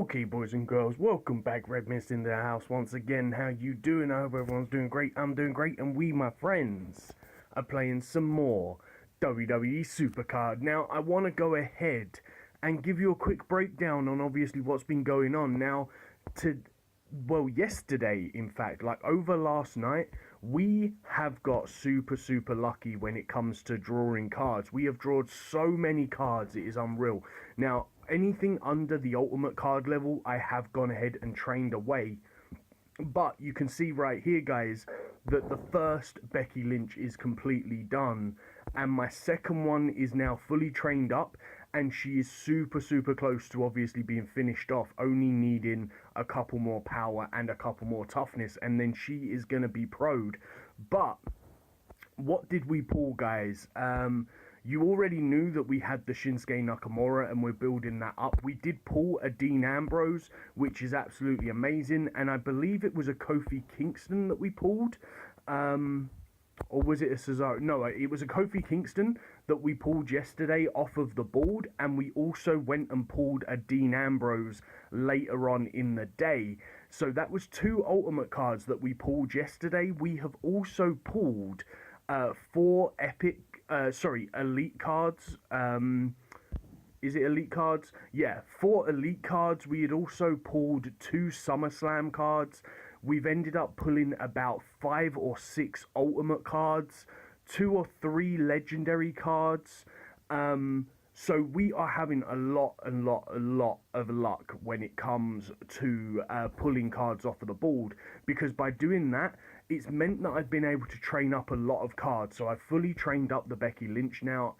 Okay, boys and girls, welcome back. Redmissed in the house once again. How you doing? I hope everyone's doing great. I'm doing great, and we, my friends, are playing some more WWE Supercard. Now, I want to go ahead and give you a quick breakdown on obviously what's been going on. Now, yesterday, in fact, like over last night, we have got super lucky when it comes to drawing cards. We have drawn so many cards, it is unreal. Now, anything under the ultimate card level, I have gone ahead and trained away. But you can see right here, guys, that the first Becky Lynch is completely done. And my second one is now fully trained up. And she is super close to obviously being finished off. Only needing a couple more power and a couple more toughness. And then she is going to be pro'd. But what did we pull, guys? You already knew that we had the Shinsuke Nakamura and we're building that up. We did pull a Dean Ambrose, which is absolutely amazing. And I believe it was a Kofi Kingston that we pulled. Or was it a Cesaro? No, it was a Kofi Kingston that we pulled yesterday off of the board. And we also went and pulled a Dean Ambrose later on in the day. So that was two Ultimate cards that we pulled yesterday. We have also pulled four Elite cards. Is it Elite cards? Yeah, 4 Elite cards. We had also pulled 2 SummerSlam cards. We've ended up pulling about 5 or 6 Ultimate cards, 2 or 3 Legendary cards. So we are having a lot of luck when it comes to pulling cards off of the board, because by doing that, it's meant that I've been able to train up a lot of cards. So I've fully trained up the Becky Lynch now.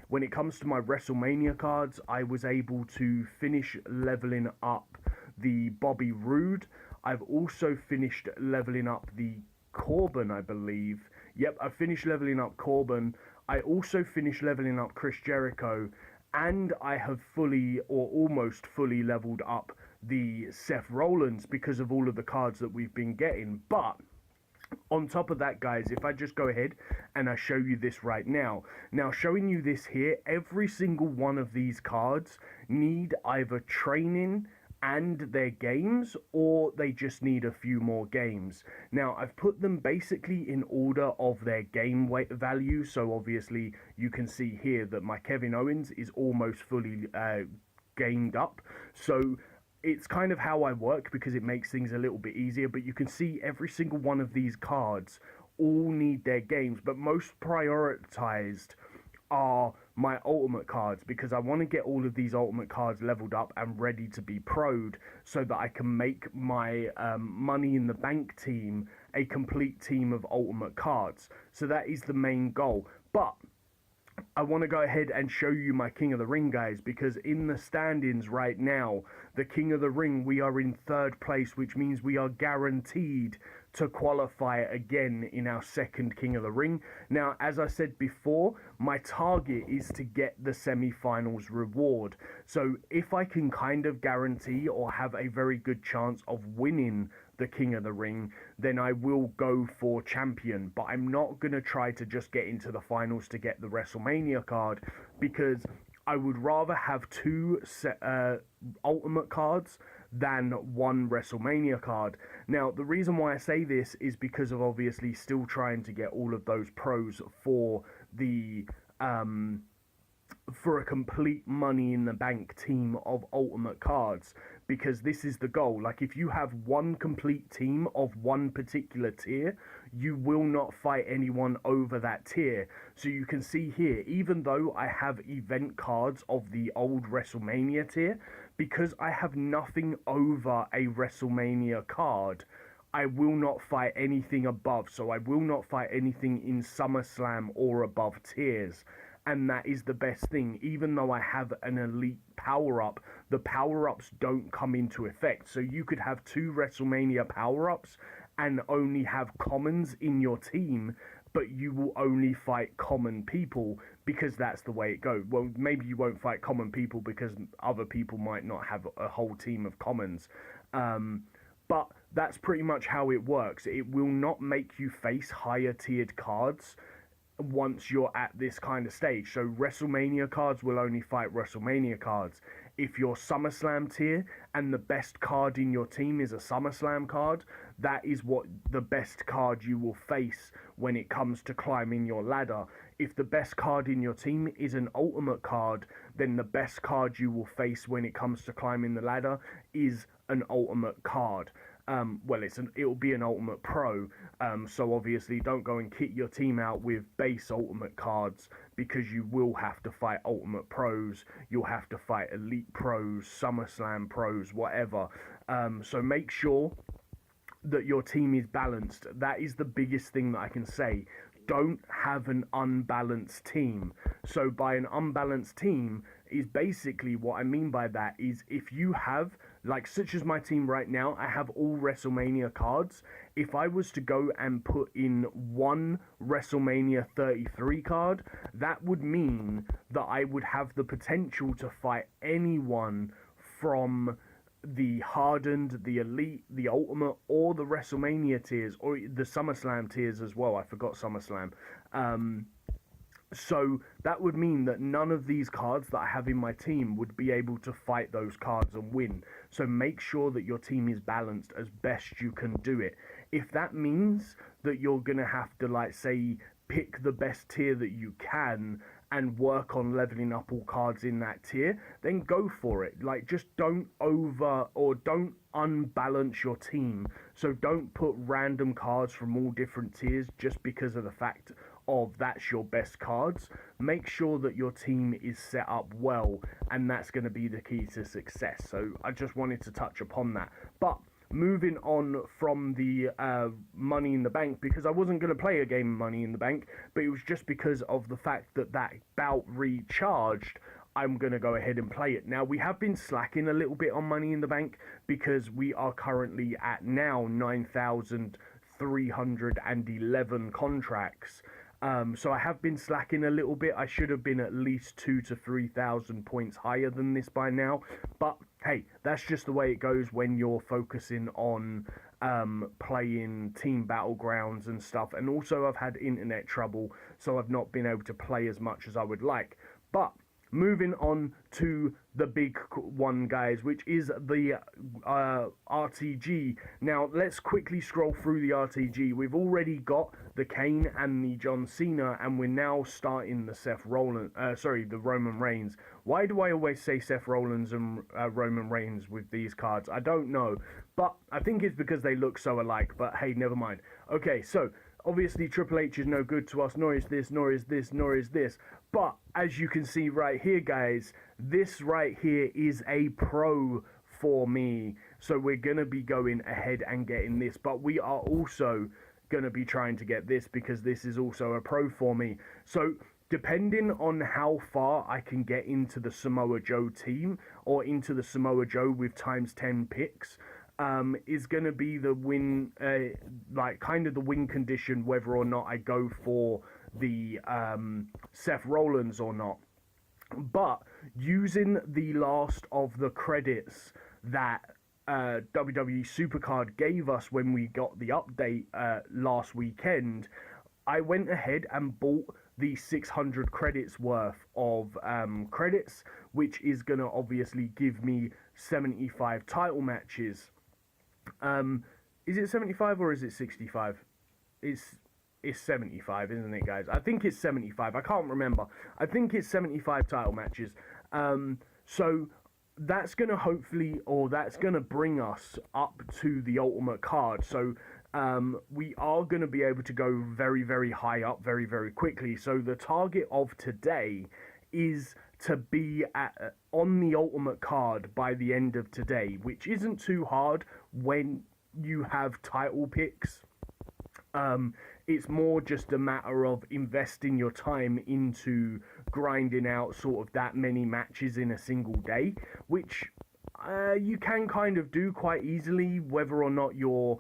When it comes to my WrestleMania cards, I was able to finish leveling up the Bobby Roode. I've also finished leveling up the Corbin, I believe. Yep, I finished leveling up Corbin. I also finished leveling up Chris Jericho, and I have fully or almost fully leveled up the Seth Rollins because of all of the cards that we've been getting. But on top of that, guys, if I just go ahead and I show you this right now. Now, showing you this here, every single one of these cards need either training and their games, or they just need a few more games. Now, I've put them basically in order of their game weight value. So obviously you can see here that my Kevin Owens is almost fully gained up. So it's kind of how I work, because it makes things a little bit easier. But you can see every single one of these cards all need their games, but most prioritized are my Ultimate cards, because I want to get all of these Ultimate cards leveled up and ready to be pro'd, so that I can make my Money in the Bank team a complete team of Ultimate cards. So that is the main goal. But I want to go ahead and show you my King of the Ring, guys, because in the standings right now, the King of the Ring, we are in 3rd place, which means we are guaranteed to qualify again in our second King of the Ring. Now, as I said before, my target is to get the semi-finals reward. So if I can kind of guarantee or have a very good chance of winning the King of the Ring, then I will go for champion. But I'm not going to try to just get into the finals to get the WrestleMania card, because I would rather have 2 Ultimate cards than 1 WrestleMania card. Now, the reason why I say this is because of obviously still trying to get all of those pros for the for a complete Money in the Bank team of Ultimate cards, because this is the goal. Like, if you have one complete team of one particular tier, you will not fight anyone over that tier. So you can see here, even though I have event cards of the old WrestleMania tier, because I have nothing over a WrestleMania card, I will not fight anything above. So I will not fight anything in SummerSlam or above tiers. And that is the best thing. Even though I have an elite power-up, the power-ups don't come into effect. So you could have 2 WrestleMania power-ups and only have commons in your team, but you will only fight common people, because that's the way it goes. Well, maybe you won't fight common people because other people might not have a whole team of commons. But that's pretty much how it works. It will not make you face higher tiered cards once you're at this kind of stage. So WrestleMania cards will only fight WrestleMania cards. if you're SummerSlam tier and the best card in your team is a SummerSlam card, that is what the best card you will face when it comes to climbing your ladder. If the best card in your team is an ultimate card, then the best card you will face when it comes to climbing the ladder is an ultimate card. Well, it'll be an ultimate pro. So obviously, don't go and kit your team out with base ultimate cards, because you will have to fight ultimate pros. You'll have to fight elite pros, SummerSlam pros, whatever. So make sure that your team is balanced. That is the biggest thing that I can say. Don't have an unbalanced team. So by an unbalanced team is basically, what I mean by that is, if you have, like, such as my team right now, I have all WrestleMania cards. If I was to go and put in one WrestleMania 33 card, that would mean that I would have the potential to fight anyone from the hardened, the elite, the ultimate, or the WrestleMania tiers, or the SummerSlam tiers as well. I forgot SummerSlam. So that would mean that none of these cards that I have in my team would be able to fight those cards and win. So make sure that your team is balanced as best you can do it. If that means that you're going to have to, like, say, pick the best tier that you can and work on leveling up all cards in that tier, then go for it. Like, just don't unbalance your team. So don't put random cards from all different tiers just because of the fact of that's your best cards. Make sure that your team is set up well, and that's going to be the key to success. So I just wanted to touch upon that. But moving on from the Money in the Bank, because I wasn't going to play a game of Money in the Bank, but it was just because of the fact that that bout recharged, I'm going to go ahead and play it. Now, we have been slacking a little bit on Money in the Bank because we are currently at now 9,311 contracts. So I have been slacking a little bit. I should have been at least 2,000 to 3,000 points higher than this by now. But hey, that's just the way it goes when you're focusing on playing team battlegrounds and stuff. And also, I've had internet trouble, so I've not been able to play as much as I would like. But moving on to the big one, guys, which is the RTG. Now, let's quickly scroll through the RTG. We've already got the Kane and the John Cena, and we're now starting the the Roman Reigns. Why do I always say Seth Rollins and Roman Reigns with these cards? I don't know, but I think it's because they look so alike, but hey, never mind. Okay, so obviously Triple H is no good to us, nor is this, nor is this, nor is this. But as you can see right here, guys, this right here is a pro for me. So we're going to be going ahead and getting this. But we are also going to be trying to get this because this is also a pro for me. So depending on how far I can get into the Samoa Joe team, or into the Samoa Joe with times 10 picks, is going to be the win, kind of the win condition, whether or not I go for the Seth Rollins or not. But using the last of the credits that WWE Supercard gave us when we got the update last weekend, I went ahead and bought the 600 credits worth of credits, which is going to obviously give me 75 title matches. Is it 75 or is it 65? It's 75, isn't it, guys? I think it's 75. I can't remember. I think it's 75 title matches. So that's going to that's going to bring us up to the ultimate card. So we are going to be able to go very, very high up very, very quickly. So the target of today is to be on the ultimate card by the end of today, which isn't too hard when you have title picks. It's more just a matter of investing your time into grinding out sort of that many matches in a single day, which you can kind of do quite easily, whether or not you're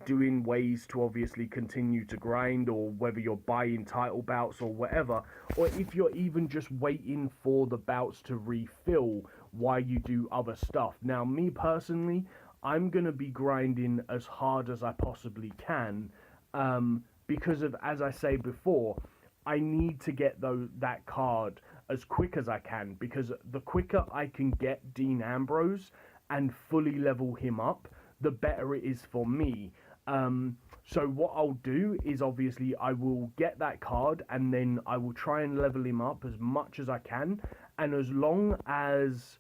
doing ways to obviously continue to grind, or whether you're buying title bouts or whatever, or if you're even just waiting for the bouts to refill while you do other stuff. Now, me personally, I'm going to be grinding as hard as I possibly can, because of, as I say before, I need to get that card. as quick as I can, because the quicker I can get Dean Ambrose and fully level him up, the better it is for me. So what I'll do is, obviously, I will get that card and then I will try and level him up as much as I can. And as long as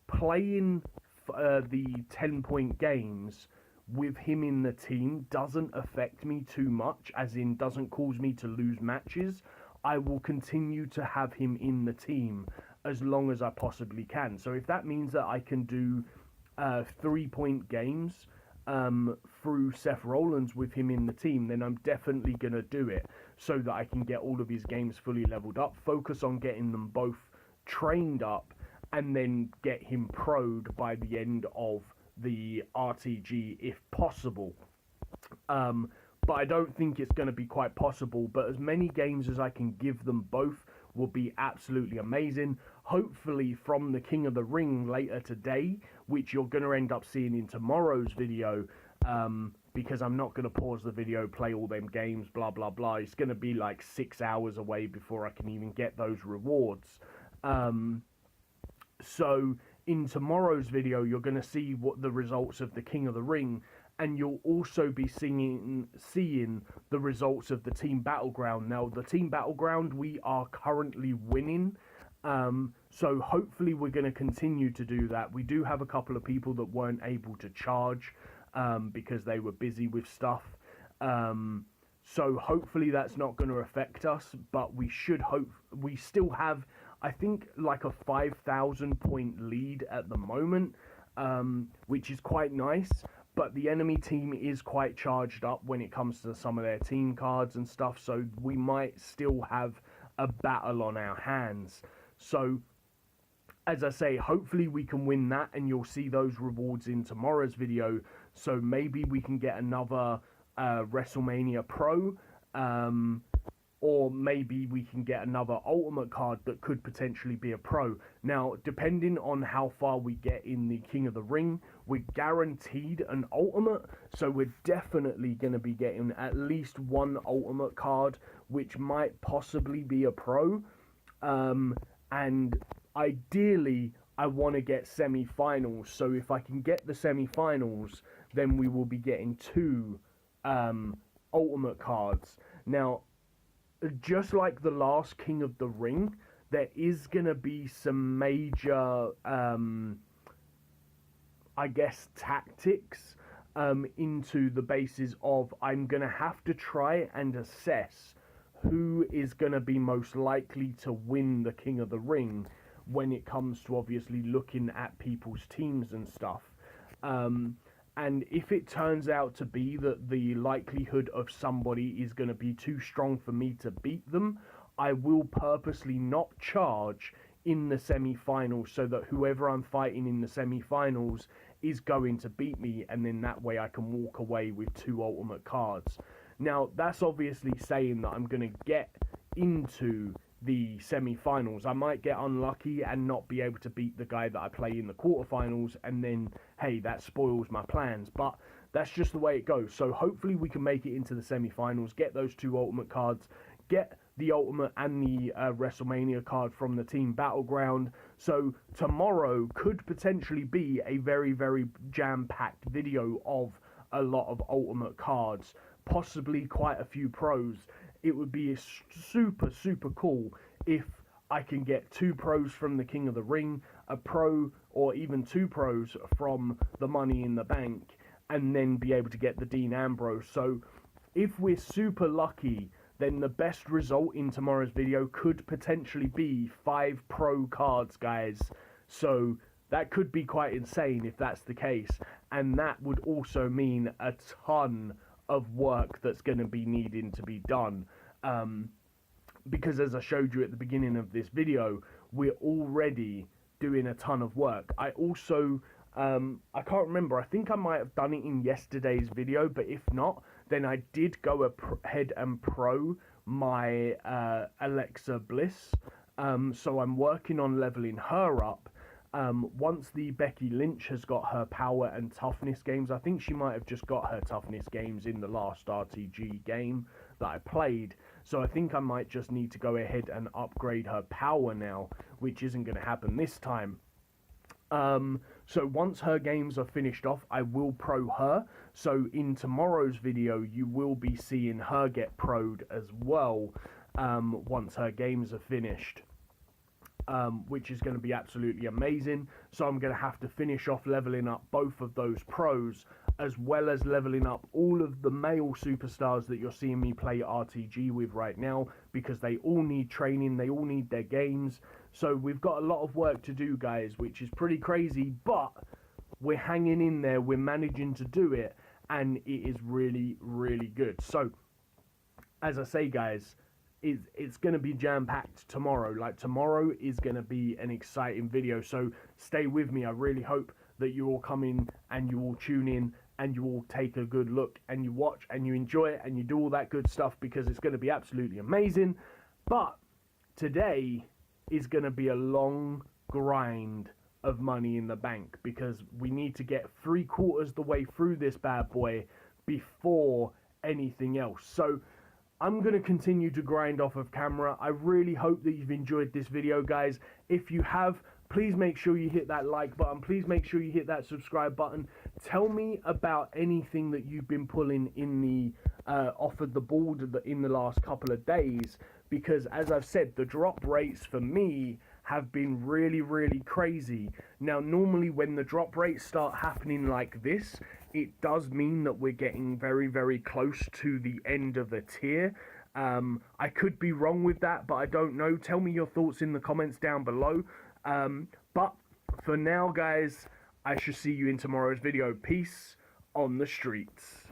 playing the 10-point games with him in the team doesn't affect me too much, as in doesn't cause me to lose matches, I will continue to have him in the team as long as I possibly can. So if that means that I can do 3-point games through Seth Rollins with him in the team, then I'm definitely going to do it, so that I can get all of his games fully leveled up, focus on getting them both trained up, and then get him pro'd by the end of the RTG if possible. But I don't think it's going to be quite possible, but as many games as I can give them both will be absolutely amazing. Hopefully from the King of the Ring later today, which you're going to end up seeing in tomorrow's video, because I'm not going to pause the video, play all them games, blah, blah, blah. It's going to be like 6 hours away before I can even get those rewards. So in tomorrow's video, you're going to see what the results of the King of the Ring, and you'll also be seeing the results of the Team Battleground. Now, the Team Battleground, we are currently winning, so hopefully we're going to continue to do that. We do have a couple of people that weren't able to charge because they were busy with stuff, so hopefully that's not going to affect us, but we still have, I think, like a 5,000 point lead at the moment, which is quite nice. But the enemy team is quite charged up when it comes to some of their team cards and stuff, so we might still have a battle on our hands. So, as I say, hopefully we can win that, and you'll see those rewards in tomorrow's video. So maybe we can get another WrestleMania Pro, or maybe we can get another Ultimate card that could potentially be a Pro. Now, depending on how far we get in the King of the Ring, we're guaranteed an Ultimate, so we're definitely going to be getting at least one Ultimate card, which might possibly be a Pro. And ideally, I want to get semi-finals, so if I can get the semi-finals, then we will be getting 2 Ultimate cards. Now, just like the last King of the Ring, there is going to be some major, I guess, tactics into the basis of I'm going to have to try and assess who is going to be most likely to win the King of the Ring when it comes to obviously looking at people's teams and stuff. And if it turns out to be that the likelihood of somebody is going to be too strong for me to beat them, I will purposely not charge in the semi-finals, so that whoever I'm fighting in the semi-finals is going to beat me, and then that way I can walk away with 2 Ultimate cards. Now, that's obviously saying that I'm going to get into the semi-finals. I might get unlucky and not be able to beat the guy that I play in the quarterfinals, and then, hey, that spoils my plans. But that's just the way it goes. So hopefully we can make it into the semi-finals, get those 2 Ultimate cards, get the Ultimate and the WrestleMania card from the Team Battleground. So tomorrow could potentially be a very, very jam-packed video of a lot of Ultimate cards, possibly quite a few Pros. It would be super, super cool if I can get 2 Pros from the King of the Ring, a Pro, or even 2 Pros from the Money in the Bank, and then be able to get the Dean Ambrose. So if we're super lucky, then the best result in tomorrow's video could potentially be 5 Pro cards, guys. So that could be quite insane if that's the case, and that would also mean a ton of work that's going to be needing to be done, because as I showed you at the beginning of this video, we're already doing a ton of work. I also I can't remember, I think I might have done it in yesterday's video, but if not, then I did go ahead and pro my Alexa Bliss, so I'm working on leveling her up. Once the Becky Lynch has got her power and toughness games, I think she might have just got her toughness games in the last RTG game that I played. So I think I might just need to go ahead and upgrade her power now, which isn't going to happen this time. So once her games are finished off, I will pro her. So in tomorrow's video, you will be seeing her get pro'd as well, once her games are finished. Which is going to be absolutely amazing. So I'm going to have to finish off leveling up both of those pros, as well as leveling up all of the male superstars that you're seeing me play RTG with right now, because they all need training, they all need their games. So we've got a lot of work to do, guys, which is pretty crazy, but we're hanging in there, we're managing to do it, and it is really, really good. So, as I say, guys, it's going to be jam-packed tomorrow. Like, tomorrow is going to be an exciting video, so stay with me. I really hope that you all come in and you all tune in and you all take a good look and you watch and you enjoy it and you do all that good stuff, because it's going to be absolutely amazing. But today is going to be a long grind of money in the bank, because we need to get 3/4 the way through this bad boy before anything else. So I'm going to continue to grind off of camera. I really hope that you've enjoyed this video, guys. If you have, please make sure you hit that like button. Please make sure you hit that subscribe button. Tell me about anything that you've been pulling in the off of the board in the last couple of days, because as I've said, the drop rates for me have been really, really crazy. Now, normally when the drop rates start happening like this, it does mean that we're getting very, very close to the end of the tier. I could be wrong with that, but I don't know. Tell me your thoughts in the comments down below. But for now, guys, I shall see you in tomorrow's video. Peace on the streets.